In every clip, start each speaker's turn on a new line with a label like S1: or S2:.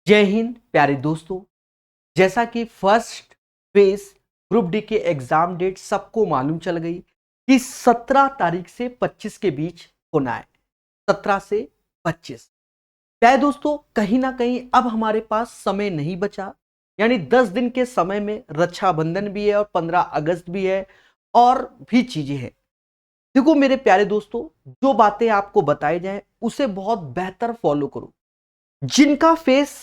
S1: जय हिंद प्यारे दोस्तों। जैसा कि फर्स्ट फेज ग्रुप डी के एग्जाम डेट सबको मालूम चल गई कि 17 तारीख से 25 के बीच होना है। 17 से 25 प्यारे दोस्तों, कहीं ना कहीं अब हमारे पास समय नहीं बचा, यानी 10 दिन के समय में रक्षाबंधन भी है और 15 अगस्त भी है और भी चीजें हैं। देखो मेरे प्यारे दोस्तों, जो बातें आपको बताई जाए उसे बहुत बेहतर फॉलो करो। जिनका फेस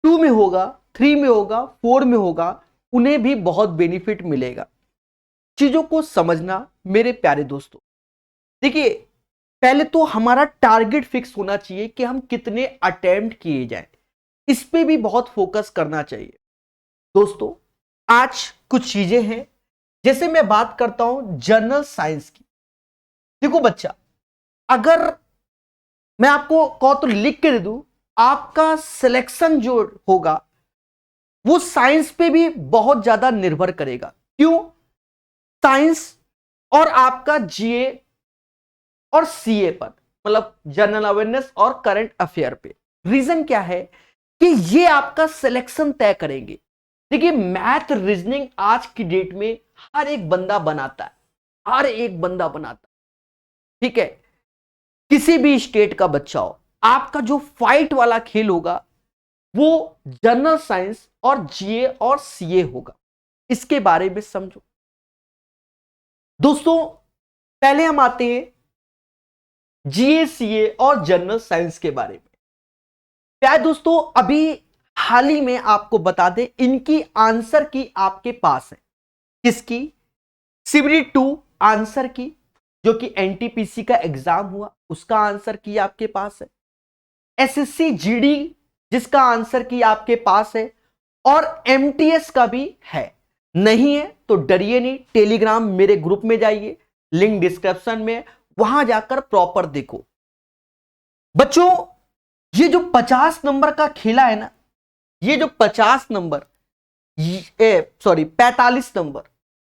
S1: 2 में होगा, 3 में होगा, 4 में होगा, उन्हें भी बहुत बेनिफिट मिलेगा। चीजों को समझना मेरे प्यारे दोस्तों। देखिए, पहले तो हमारा टारगेट फिक्स होना चाहिए कि हम कितने अटेम्प्ट किए जाएं, इस पे भी बहुत फोकस करना चाहिए। दोस्तों, आज कुछ चीजें हैं, जैसे मैं बात करता हूं जनरल साइंस की। देखो बच्चा, अगर मैं आपको कहो तो लिख के दे दूं, आपका सिलेक्शन जो होगा वो साइंस पे भी बहुत ज्यादा निर्भर करेगा। क्यों? साइंस और आपका जीए और सीए पर, मतलब जनरल अवेयरनेस और करंट अफेयर पे। रीजन क्या है कि ये आपका सिलेक्शन तय करेंगे। देखिए, मैथ रीजनिंग आज की डेट में हर एक बंदा बनाता है, हर एक बंदा बनाता है, ठीक है। किसी भी स्टेट का बच्चा हो, आपका जो फाइट वाला खेल होगा वो जनरल साइंस और जीए और सीए होगा। इसके बारे में समझो दोस्तों। पहले हम आते हैं जीए, सीए और जनरल साइंस के बारे में। क्या दोस्तों, अभी हाल ही में आपको बता दें, इनकी आंसर की आपके पास है। किसकी? सीबीटी 2 आंसर की, जो कि एनटीपीसी का एग्जाम हुआ, उसका आंसर की आपके पास है। एसएससी जीडी जिसका आंसर की आपके पास है, और एमटीएस का भी है। नहीं है तो डरिए नहीं, टेलीग्राम मेरे ग्रुप में जाइए, लिंक डिस्क्रिप्शन में, वहां जाकर प्रॉपर देखो। बच्चों, ये जो 50 नंबर का खेला है ना, ये जो 50 नंबर, 45 नंबर,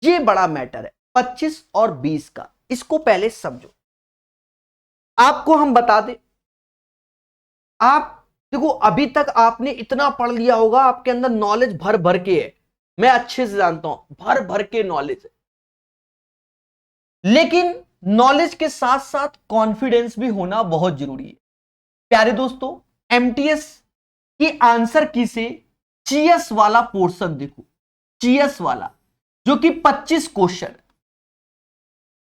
S1: ये बड़ा मैटर है। 25 और 20 का, इसको पहले समझो। आपको हम बता दें, आप देखो, अभी तक आपने इतना पढ़ लिया होगा, आपके अंदर नॉलेज भर भर के है, मैं अच्छे से जानता हूं, भर भर के नॉलेज है। लेकिन नॉलेज के साथ साथ कॉन्फिडेंस भी होना बहुत जरूरी है। प्यारे दोस्तों, एमटीएस की आंसर की से जीएस वाला पोर्शन देखो, जीएस वाला, जो कि 25 क्वेश्चन।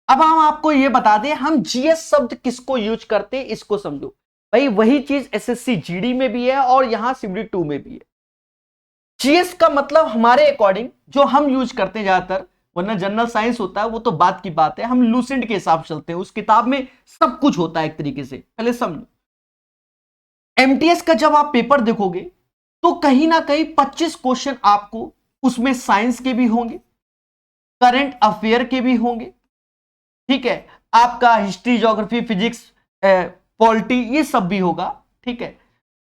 S1: अब हम आपको यह बता दें, हम जीएस शब्द किसको यूज करते हैं, इसको समझो भाई। वही चीज एसएससी जीडी में भी है और यहां सीबीटी 2 में भी है। जीएस का मतलब हमारे अकॉर्डिंग जो हम यूज करते हैं ज्यादातर, वरना जनरल साइंस होता है वो तो बात की बात है, हम लूसेंट के हिसाब से चलते हैं, उस किताब में सब कुछ होता है एक तरीके से। पहले समझो, एमटीएस का जब आप पेपर देखोगे तो कहीं ना कहीं 25 क्वेश्चन आपको उसमें साइंस के भी होंगे, करंट अफेयर के भी होंगे, ठीक है। आपका हिस्ट्री, ज्योग्राफी, फिजिक्स, पॉलिटी, ये सब भी होगा, ठीक है।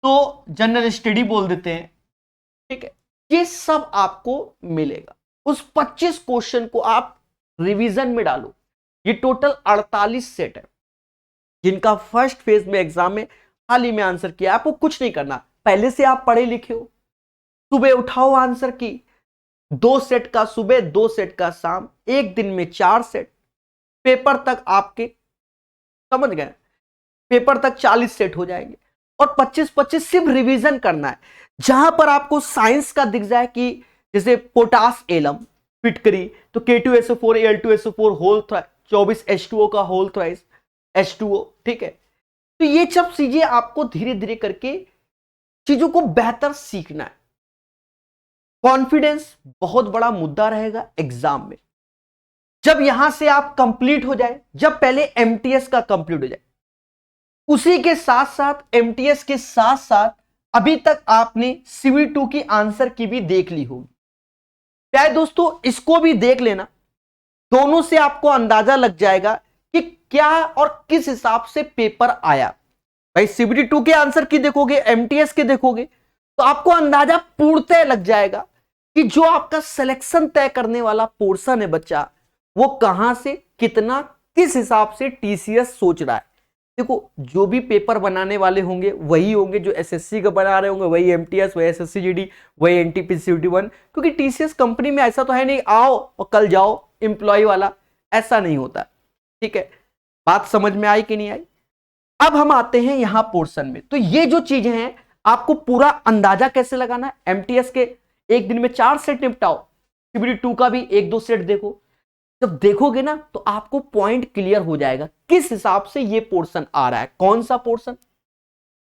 S1: तो जनरल स्टडी बोल देते हैं, ठीक है। ये सब आपको मिलेगा। उस 25 क्वेश्चन को आप रिवीजन में डालो। ये टोटल 48 सेट है, जिनका फर्स्ट फेज में एग्जाम में हाल ही में आंसर किया। आपको कुछ नहीं करना, पहले से आप पढ़े लिखे हो, सुबह उठाओ आंसर की, 2 सेट का सुबह, 2 सेट का शाम, एक दिन में 4 सेट, पेपर तक आपके, समझ गए, पेपर तक 40 सेट हो जाएंगे। और 25-25 सिर्फ रिवीजन करना है। जहां पर आपको साइंस का दिख जाए कि जैसे पोटास एलम फिटकरी, तो K2SO4 Al2SO4 whole thrice, 24 H2O का होल थ्राइस H2O, ठीक है। तो ये सब चीजें आपको धीरे धीरे करके चीजों को बेहतर सीखना है। कॉन्फिडेंस बहुत बड़ा मुद्दा रहेगा एग्जाम में। जब यहां से आप कंप्लीट हो जाए, जब पहले एमटीएस का कंप्लीट हो जाए, उसी के साथ साथ एमटीएस के साथ साथ अभी तक आपने सीबीटी 2 की आंसर की भी देख ली होगी। प्यारे दोस्तों, इसको भी देख लेना, दोनों से आपको अंदाजा लग जाएगा कि क्या और किस हिसाब से पेपर आया। भाई सीबीटी 2 के आंसर की देखोगे, एमटीएस के देखोगे, तो आपको अंदाजा पूर्णतः लग जाएगा कि जो आपका सिलेक्शन तय करने वाला पोर्शन है बच्चा, वो कहां से कितना, किस हिसाब से टीसीएस सोच रहा है। देखो जो भी पेपर बनाने वाले होंगे वही होंगे, जो एसएससी का बना रहे होंगे वही एमटीएस, वही एसएससी जीडी, वही एनटीपीसी यूटी 1, क्योंकि टीसीएस कंपनी में ऐसा तो है नहीं आओ और कल जाओ एम्प्लॉय वाला, ऐसा नहीं होता। ठीक है, बात समझ में आई कि नहीं आई? अब हम आते हैं यहां पोर्शन में। तो ये जो चीजें हैं आपको पूरा अंदाजा कैसे लगाना है, एमटीएस के एक दिन में 4 सेट निपटाओ, सीबीडी 2 का भी 1-2 सेट देखो। जब देखोगे ना तो आपको पॉइंट क्लियर हो जाएगा किस हिसाब से ये पोर्शन आ रहा है, कौन सा पोर्शन।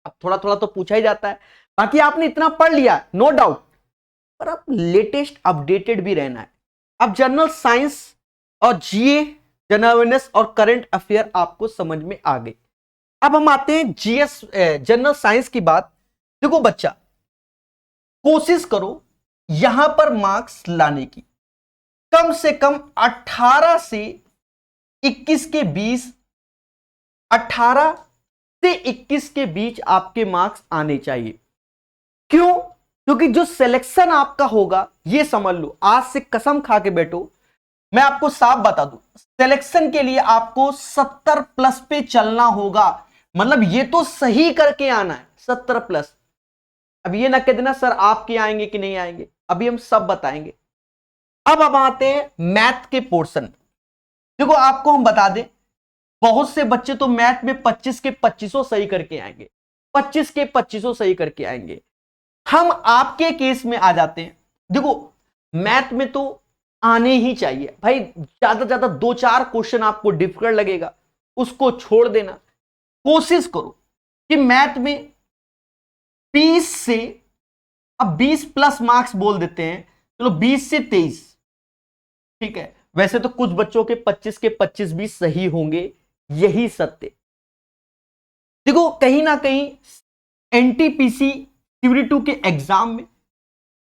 S1: अब थोड़ा थोड़ा तो पूछा ही जाता है, बाकी आपने इतना पढ़ लिया नो डाउट, पर अब लेटेस्ट अपडेटेड भी रहना है। अब जनरल साइंस और जीए, जनरल अवेयरनेस और करंट अफेयर आपको समझ में आ गई। अब हम आते हैं जीएस जनरल साइंस की बात। देखो बच्चा, कोशिश करो यहां पर मार्क्स लाने की, कम से कम 18 से 21 के 20, 18 से 21 के बीच आपके मार्क्स आने चाहिए। क्यों? क्योंकि जो सिलेक्शन आपका होगा, ये समझ लो, आज से कसम खा के बैठो, मैं आपको साफ बता दूं, सिलेक्शन के लिए आपको 70 प्लस पे चलना होगा। मतलब ये तो सही करके आना है 70 प्लस। अब ये ना कह देना सर आपके आएंगे कि नहीं आएंगे, अभी हम सब बताएंगे। अब हम आते हैं मैथ के पोर्शन। देखो आपको हम बता दें, बहुत से बच्चे तो मैथ में 25 के 25 सही करके आएंगे, 25 के 25 सही करके आएंगे। हम आपके केस में आ जाते हैं। देखो मैथ में तो आने ही चाहिए भाई, ज्यादा ज्यादा 2-4 क्वेश्चन आपको डिफिकल्ट लगेगा, उसको छोड़ देना। कोशिश करो कि मैथ में 20 से, अब 20 प्लस मार्क्स बोल देते हैं, चलो 20 से 23, ठीक है। वैसे तो कुछ बच्चों के 25 के 25 भी सही होंगे, यही सत्य। देखो कहीं ना कहीं एनटीपीसी सीबीडी 2 के एग्जाम में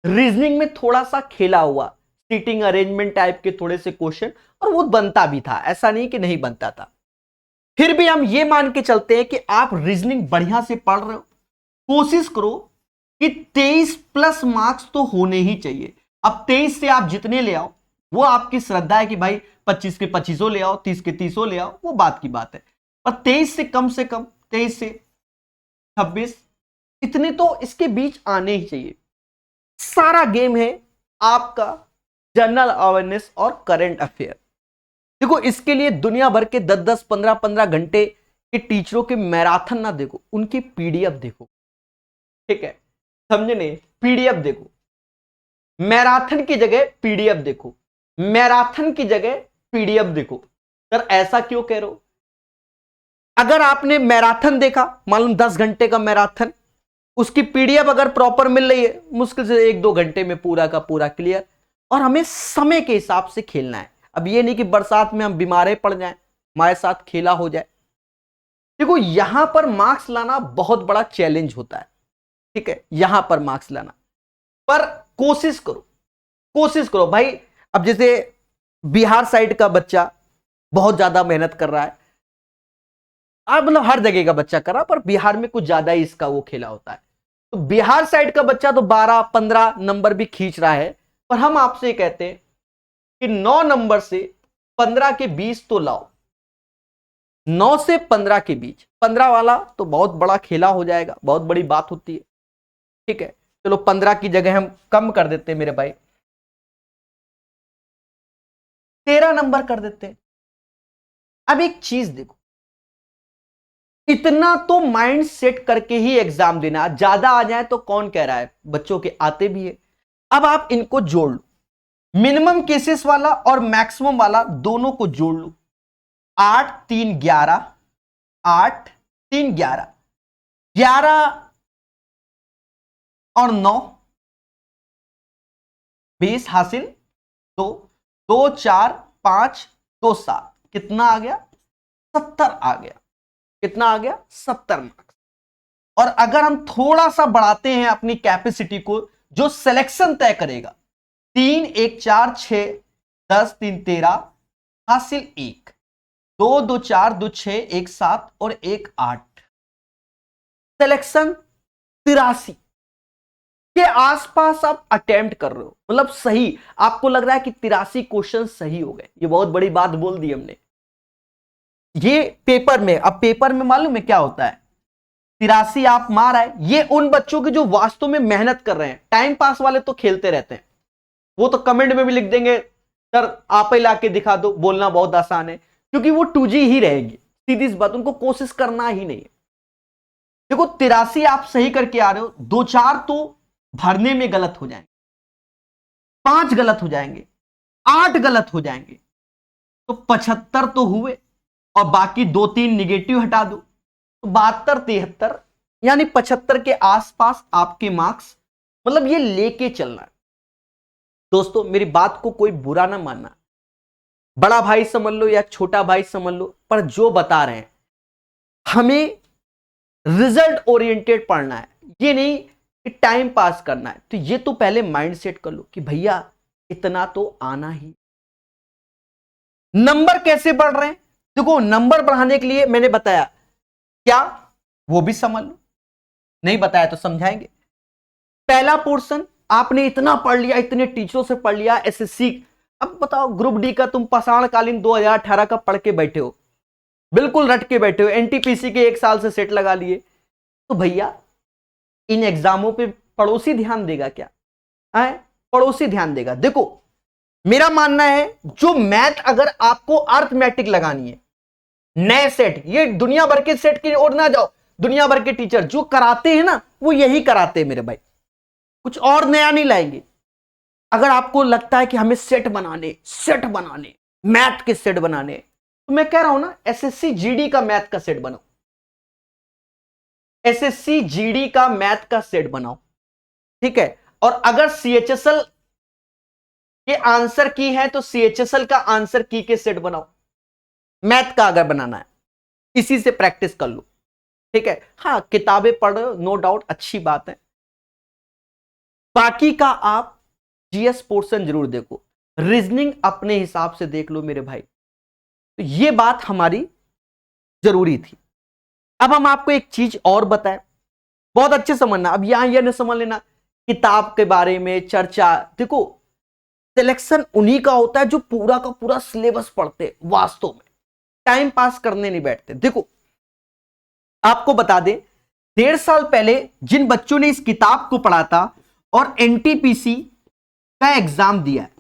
S1: रीजनिंग में थोड़ा सा खेला हुआ, सीटिंग अरेंजमेंट टाइप के थोड़े से क्वेश्चन, और वो बनता भी था, ऐसा नहीं कि नहीं बनता था। फिर भी हम ये मान के चलते हैं कि आप रीजनिंग बढ़िया से पढ़ रहे हो, कोशिश करो कि 23 प्लस मार्क्स तो होने ही चाहिए। अब 23 से आप जितने ले आओ वो आपकी श्रद्धा है कि भाई 25 के 25 ले आओ, 30 के 30 ले आओ, वो बात की बात है। पर 23 से कम 23 से 26 इतने तो इसके बीच आने ही चाहिए। सारा गेम है आपका जनरल अवेयरनेस और करंट अफेयर। देखो इसके लिए दुनिया भर के 10-10, 15-15 घंटे के टीचरों के मैराथन ना देखो, उनकी पीडीएफ देखो, ठीक है, समझे नहीं? पीडीएफ देखो, मैराथन की जगह पीडीएफ देखो, मैराथन की जगह पीडीएफ देखो। सर ऐसा क्यों कह रहे हो? अगर आपने मैराथन देखा, मालूम 10 घंटे का मैराथन, उसकी पीडीएफ अगर प्रॉपर मिल रही है, मुश्किल से 1-2 घंटे में पूरा का पूरा क्लियर। और हमें समय के हिसाब से खेलना है। अब ये नहीं कि बरसात में हम बीमारे पड़ जाएं, हमारे साथ खेला हो जाए। देखो यहां पर मार्क्स लाना बहुत बड़ा चैलेंज होता है, ठीक है, यहां पर मार्क्स लाना। पर कोशिश करो भाई। अब जैसे बिहार साइड का बच्चा बहुत ज्यादा मेहनत कर रहा है, अब मतलब हर जगह का बच्चा कर रहा है, पर बिहार में कुछ ज्यादा ही इसका वो खेला होता है। तो बिहार साइड का बच्चा तो 12-15 नंबर भी खींच रहा है, पर हम आपसे कहते हैं कि 9 नंबर से 15 के 20 तो लाओ। 9 से 15 के बीच, 15 वाला तो बहुत बड़ा खेला हो जाएगा, बहुत बड़ी बात होती है, ठीक है। चलो 15 की जगह हम कम कर देते हैं मेरे भाई, 13 नंबर कर देते हैं। अब एक चीज देखो, इतना तो माइंड सेट करके ही एग्जाम देना, ज्यादा आ जाए तो कौन कह रहा है, बच्चों के आते भी है। अब आप इनको जोड़ लो, मिनिमम केसेस वाला और मैक्सिमम वाला दोनों को जोड़ लो। 8 3 11, 8 3 11, 11 और 9 20 हासिल, 2 2 4 5 2 7, कितना आ गया? 70 आ गया। कितना आ गया? 70 मार्क्स। और अगर हम थोड़ा सा बढ़ाते हैं अपनी कैपेसिटी को, जो सिलेक्शन तय करेगा, 3 1 4 6 10 3 13 हासिल 1, 2 2 4 2 6 1 7 और 1 8, सिलेक्शन 83 के आसपास आप अटेम्प्ट कर रहे हो। मतलब सही आपको लग रहा है कि 83 क्वेश्चन सही हो गए, ये बहुत बड़ी बात बोल दी हमने। ये पेपर में, अब पेपर में मालूम है क्या होता है, 83 आप मार आए, ये उन बच्चों की जो वास्तव में मेहनत कर रहे हैं। टाइम पास वाले तो खेलते रहते हैं, वो तो कमेंट में भी लिख देंगे सर आप ही ला के दिखा दो, बोलना बहुत आसान है, क्योंकि वो 2G ही रहेगी, सीधी सी बात, उनको कोशिश करना ही नहीं है। देखो 83 आप सही करके आ रहे हो, 2-4 तो भरने में गलत हो जाएंगे, 5 गलत हो जाएंगे, 8 गलत हो जाएंगे, तो 75 तो हुए, और बाकी 2-3 निगेटिव हटा दो, तो 72-73 यानी 75 के आसपास आपके मार्क्स, मतलब ये लेके चलना है। दोस्तों मेरी बात को कोई बुरा ना मानना, बड़ा भाई समझ लो या छोटा भाई समझ लो, पर जो बता रहे हैं हमें रिजल्ट ओरिएंटेड पढ़ना है, ये नहीं कि टाइम पास करना है। तो ये तो पहले माइंड सेट कर लो कि भैया इतना तो आना ही। नंबर कैसे बढ़ रहे हैं, देखो नंबर बढ़ाने के लिए मैंने बताया क्या, वो भी समझ लो, नहीं बताया तो समझाएंगे। पहला पोर्शन आपने इतना पढ़ लिया, इतने टीचरों से पढ़ लिया, एसएससी, अब बताओ ग्रुप डी का तुम पाषाण कालीन 2018 का पढ़ के बैठे हो, बिल्कुल रट के बैठे हो, एनटीपीसी के 1 साल से सेट लगा लिए, तो भैया इन एग्जामों पे पड़ोसी ध्यान देगा क्या है? पड़ोसी ध्यान देगा। देखो मेरा मानना है जो मैथ अगर आपको अर्थमेटिक लगानी है, नए सेट, ये दुनिया भर के सेट की ओर ना जाओ, दुनिया भर के टीचर जो कराते हैं ना वो यही कराते हैं मेरे भाई, कुछ और नया नहीं लाएंगे। अगर आपको लगता है कि हमें सेट बनाने मैथ के सेट बनाने, तो मैं कह रहा हूं ना एसएससी जीडी का मैथ का सेट बनाओ, एसएससी जीडी का मैथ का सेट बनाओ, ठीक है। और अगर सीएचएसएल के आंसर की है तो सीएचएसएल का आंसर की के सेट बनाओ, मैथ का अगर बनाना है, इसी से प्रैक्टिस कर लो, ठीक है। हाँ किताबें पढ़ो नो डाउट अच्छी बात है, बाकी का आप जीएस पोर्शन जरूर देखो, रीजनिंग अपने हिसाब से देख लो मेरे भाई। तो ये बात हमारी जरूरी थी। अब हम आपको एक चीज और बताएं, बहुत अच्छे समझना, अब यहां यह नहीं समझ लेना किताब के बारे में चर्चा। देखो सिलेक्शन उन्हीं का होता है जो पूरा का पूरा सिलेबस पढ़ते, वास्तव में टाइम पास करने नहीं बैठते। देखो आपको बता दें 1.5 साल पहले जिन बच्चों ने इस किताब को पढ़ा था और एनटीपीसी का एग्जाम दिया है,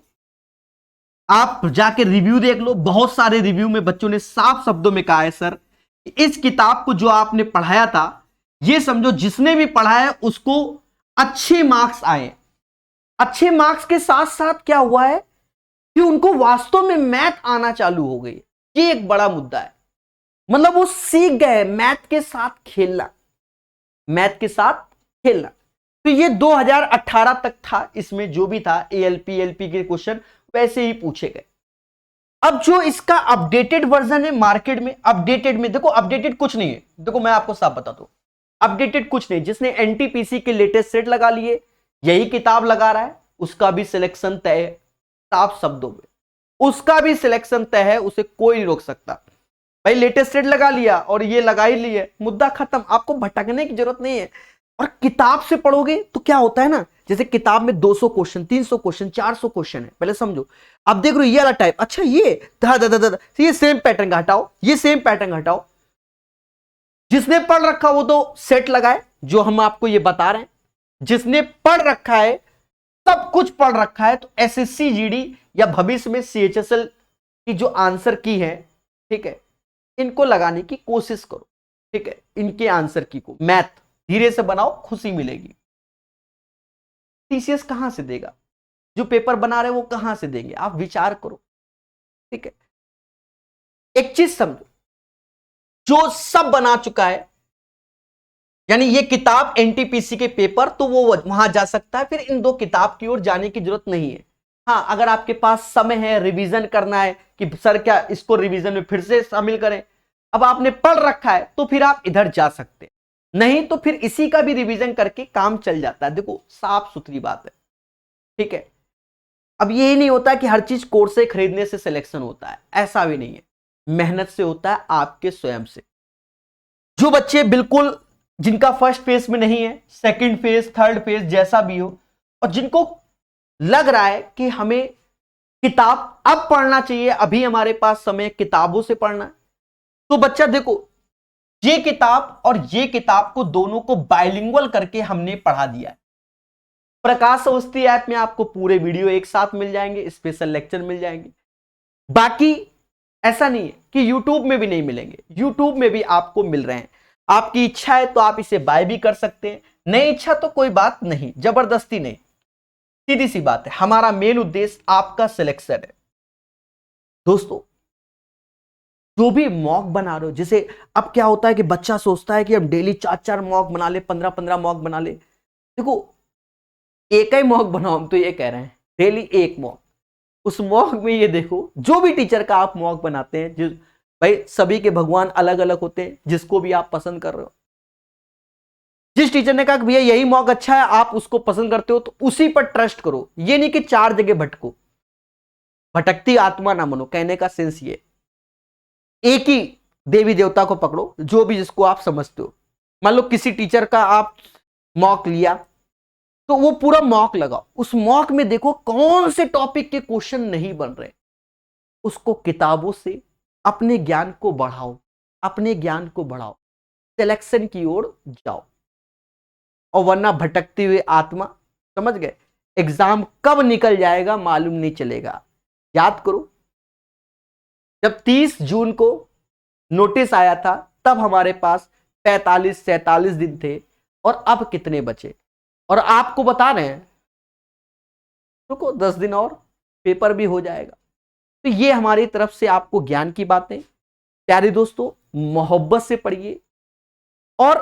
S1: आप जाके रिव्यू देख लो, बहुत सारे रिव्यू में बच्चों ने साफ शब्दों में कहा है सर इस किताब को जो आपने पढ़ाया था, ये समझो जिसने भी पढ़ा है उसको अच्छे मार्क्स आए। अच्छे मार्क्स के साथ साथ क्या हुआ है कि उनको वास्तव में मैथ आना चालू हो गई, ये एक बड़ा मुद्दा है। मतलब वो सीख गए मैथ के साथ खेलना, मैथ के साथ खेलना। तो ये 2018 तक था, इसमें जो भी था एएलपी एलपी के क्वेश्चन वैसे ही पूछे गए। अब जो इसका अपडेटेड वर्जन है मार्केट में, अपडेटेड में देखो अपडेटेड कुछ नहीं है, देखो मैं आपको साफ बता दूं अपडेटेड कुछ नहीं, जिसने एनटीपीसी के लेटेस्ट सेट लगा लिए यही किताब लगा रहा है, उसका भी सिलेक्शन तय है, साफ शब्दों में उसका भी सिलेक्शन तय है, उसे कोई नहीं रोक सकता। भाई लेटेस्ट सेट लगा लिया और ये लगा ही लिए, मुद्दा खत्म, आपको भटकने की जरूरत नहीं है। और किताब से पढ़ोगे तो क्या होता है ना, जैसे किताब में 200 क्वेश्चन 300 क्वेश्चन 400 क्वेश्चन है, पहले समझो। अब देख रहे हो ये वाला टाइप, अच्छा ये सेम पैटर्न का हटाओ, ये सेम पैटर्न का हटाओ। जिसने पढ़ रखा वो तो सेट लगाए, जो हम आपको ये बता रहे हैं, जिसने पढ़ रखा है सब कुछ पढ़ रखा है, तो एसएससी जीडी या भविष्य में सीएचएसएल की जो आंसर की है, ठीक है, इनको लगाने की कोशिश करो, ठीक है। इनके आंसर की को मैथ धीरे से बनाओ, खुशी मिलेगी। टीसीएस कहां से देगा, जो पेपर बना रहे वो कहां से देंगे, आप विचार करो, ठीक है। एक चीज समझो, जो सब बना चुका है, यानी ये किताब एनटीपीसी के पेपर, तो वो वहां जा सकता है, फिर इन 2 किताब की ओर जाने की जरूरत नहीं है। हाँ अगर आपके पास समय है, रिवीजन करना है कि सर क्या इसको रिवीजन में फिर से शामिल करें, अब आपने पढ़ रखा है तो फिर आप इधर जा सकते, नहीं तो फिर इसी का भी रिवीजन करके काम चल जाता है। देखो साफ सुथरी बात है, ठीक है। अब ये नहीं होता कि हर चीज कोर्स से खरीदने से सिलेक्शन होता है, ऐसा भी नहीं है, मेहनत से होता है, आपके स्वयं से। जो बच्चे बिल्कुल जिनका फर्स्ट फेज में नहीं है, सेकंड फेज थर्ड फेज जैसा भी हो, और जिनको लग रहा है कि हमें किताब अब पढ़ना चाहिए, अभी हमारे पास समय किताबों से पढ़ना, तो बच्चा देखो, ये किताब और ये किताब को दोनों को बाइलिंगुअल करके हमने पढ़ा दिया है। प्रकाश अवस्थी ऐप में आपको पूरे वीडियो एक साथ मिल जाएंगे, स्पेशल लेक्चर मिल जाएंगे। बाकी ऐसा नहीं है कि YouTube में भी नहीं मिलेंगे, YouTube में भी आपको मिल रहे हैं। आपकी इच्छा है तो आप इसे बाय भी कर सकते हैं, नहीं इच्छा तो कोई बात नहीं, जबरदस्ती नहीं, सीधी सी बात है। हमारा मेन उद्देश्य आपका सिलेक्शन है। दोस्तों, जो भी मॉक बना रहे हो, जैसे अब क्या होता है कि बच्चा सोचता है कि हम डेली 4-4 मॉक बना ले, 15-15 मॉक बना ले। देखो, एक ही मॉक बनाओ, हम तो ये कह रहे हैं डेली एक मॉक। उस मॉक में ये देखो, जो भी टीचर का आप मॉक बनाते हैं, जिस भाई सभी के भगवान अलग अलग होते हैं, जिसको भी आप पसंद कर रहे हो, जिस टीचर ने कहा कि भैया यही मॉक अच्छा है, आप उसको पसंद करते हो, तो उसी पर ट्रस्ट करो। ये नहीं कि 4 जगह भटको, भटकती आत्मा ना बनो। कहने का सेंस ये, एक ही देवी देवता को पकड़ो, जो भी जिसको आप समझते हो। मान लो किसी टीचर का आप मॉक लिया, तो वो पूरा मॉक लगाओ। उस मॉक में देखो कौन से टॉपिक के क्वेश्चन नहीं बन रहे, उसको किताबों से अपने ज्ञान को बढ़ाओ, अपने ज्ञान को बढ़ाओ, सिलेक्शन की ओर जाओ। और वरना भटकती हुई आत्मा, समझ गए, एग्जाम कब निकल जाएगा मालूम नहीं चलेगा। याद करो, जब 30 जून को नोटिस आया था, तब हमारे पास 45-47 दिन थे, और अब कितने बचे? और आपको बता रहे हैं, रुको 10 दिन और, पेपर भी हो जाएगा। तो ये हमारी तरफ से आपको ज्ञान की बातें। प्यारे दोस्तों, मोहब्बत से पढ़िए और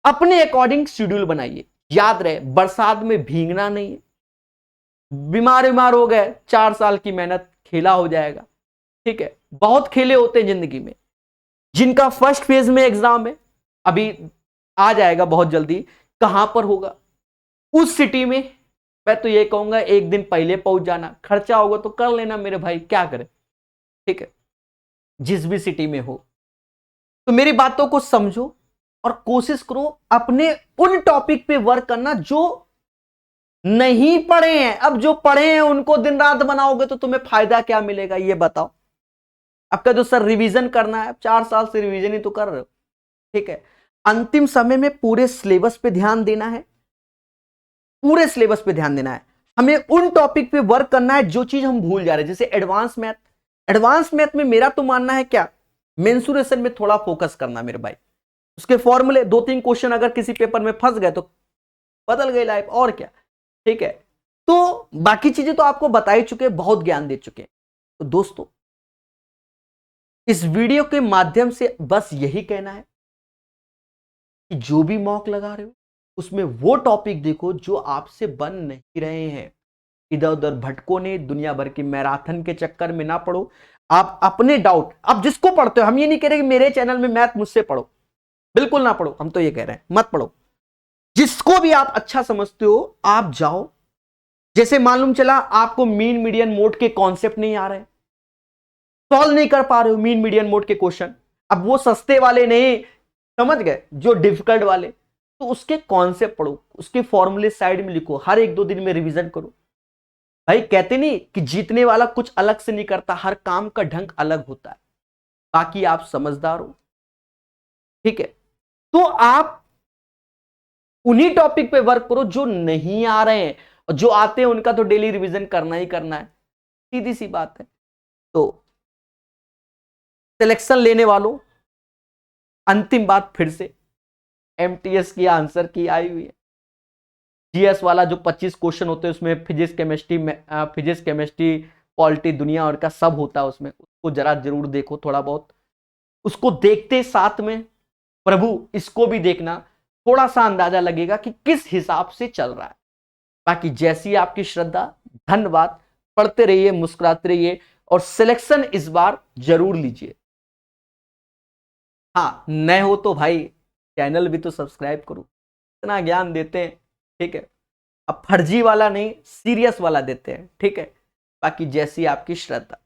S1: अपने अकॉर्डिंग शेड्यूल बनाइए। याद रहे, बरसात में भीगना नहीं है। बीमार हो गए, 4 साल की मेहनत खेला हो जाएगा। ठीक है, बहुत खेले होते हैं जिंदगी में। जिनका फर्स्ट फेज में एग्जाम है, अभी आ जाएगा बहुत जल्दी, कहां पर होगा? उस सिटी में। मैं तो ये कहूंगा एक दिन पहले पहुंच जाना, खर्चा होगा तो कर लेना मेरे भाई, क्या करे। ठीक है, जिस भी सिटी में हो। तो मेरी बातों को समझो और कोशिश करो अपने उन टॉपिक पे वर्क करना जो नहीं पढ़े हैं। अब जो पढ़े हैं उनको दिन रात बनाओगे तो तुम्हें फायदा क्या मिलेगा, ये बताओ। आपका जो सर रिवीजन करना है, 4 साल से रिवीजन ही तो कर रहे हो। ठीक है, अंतिम समय में पूरे सिलेबस पे ध्यान देना है, पूरे सिलेबस पे ध्यान देना है। हमें उन टॉपिक पे वर्क करना है जो चीज हम भूल जा रहे हैं। जैसे एडवांस मैथ, एडवांस मैथ में मेरा तो मानना है क्या, मेंसुरेशन में थोड़ा फोकस करना मेरे भाई। उसके फॉर्मूले 2-3 क्वेश्चन अगर किसी पेपर में फंस गए तो बदल गई लाइफ, और क्या। ठीक है, तो बाकी चीजें तो आपको बता ही चुके, बहुत ज्ञान दे चुके। तो दोस्तों, इस वीडियो के माध्यम से बस यही कहना है कि जो भी मॉक लगा रहे हो, उसमें वो टॉपिक देखो जो आपसे बन नहीं रहे हैं। इधर उधर भटको नहीं, दुनिया भर की मैराथन के चक्कर में ना पड़ो। आप अपने डाउट, आप जिसको पढ़ते हो, हम ये नहीं कह रहे कि मेरे चैनल में मैथ मुझसे पढ़ो, बिल्कुल ना पढ़ो, हम तो ये कह रहे हैं मत पढ़ो। जिसको भी आप अच्छा समझते हो आप जाओ। जैसे मालूम चला आपको मीन मीडियन मोड के कॉन्सेप्ट नहीं आ रहे, सॉल्व नहीं कर पा रहे हो मीन मीडियन मोड के क्वेश्चन, अब वो सस्ते वाले नहीं, समझ गए, जो डिफिकल्ट वाले, तो उसके कॉन्सेप्ट पढ़ो, उसके फॉर्मूले साइड में लिखो, हर 1-2 दिन में रिवीजन करो। भाई कहते नहीं कि जीतने वाला कुछ अलग से नहीं करता, हर काम का ढंग अलग होता है। बाकी आप समझदार हो, ठीक है, तो आप उन्हीं टॉपिक पे वर्क करो जो नहीं आ रहे हैं, और जो आते हैं उनका तो डेली रिवीजन करना ही करना है, सीधी सी बात है। तो सिलेक्शन लेने वालों, अंतिम बात फिर से, एमटीएस की आंसर की आई हुई है। जीएस वाला जो 25 क्वेश्चन होते हैं उसमें फिजिक्स केमिस्ट्री पॉलिटी दुनिया और का सब होता है उसमें, उसको जरा जरूर देखो थोड़ा बहुत। उसको देखते साथ में प्रभु इसको भी देखना, थोड़ा सा अंदाजा लगेगा कि किस हिसाब से चल रहा है। बाकी जैसी आपकी श्रद्धा, धन्यवाद। पढ़ते रहिए, मुस्कुराते रहिए, और सिलेक्शन इस बार जरूर लीजिए। हाँ, नए हो तो भाई चैनल भी तो सब्सक्राइब करो, इतना ज्ञान देते हैं। ठीक है, अब फर्जी वाला नहीं, सीरियस वाला देते हैं। ठीक है, बाकी जैसी आपकी श्रद्धा।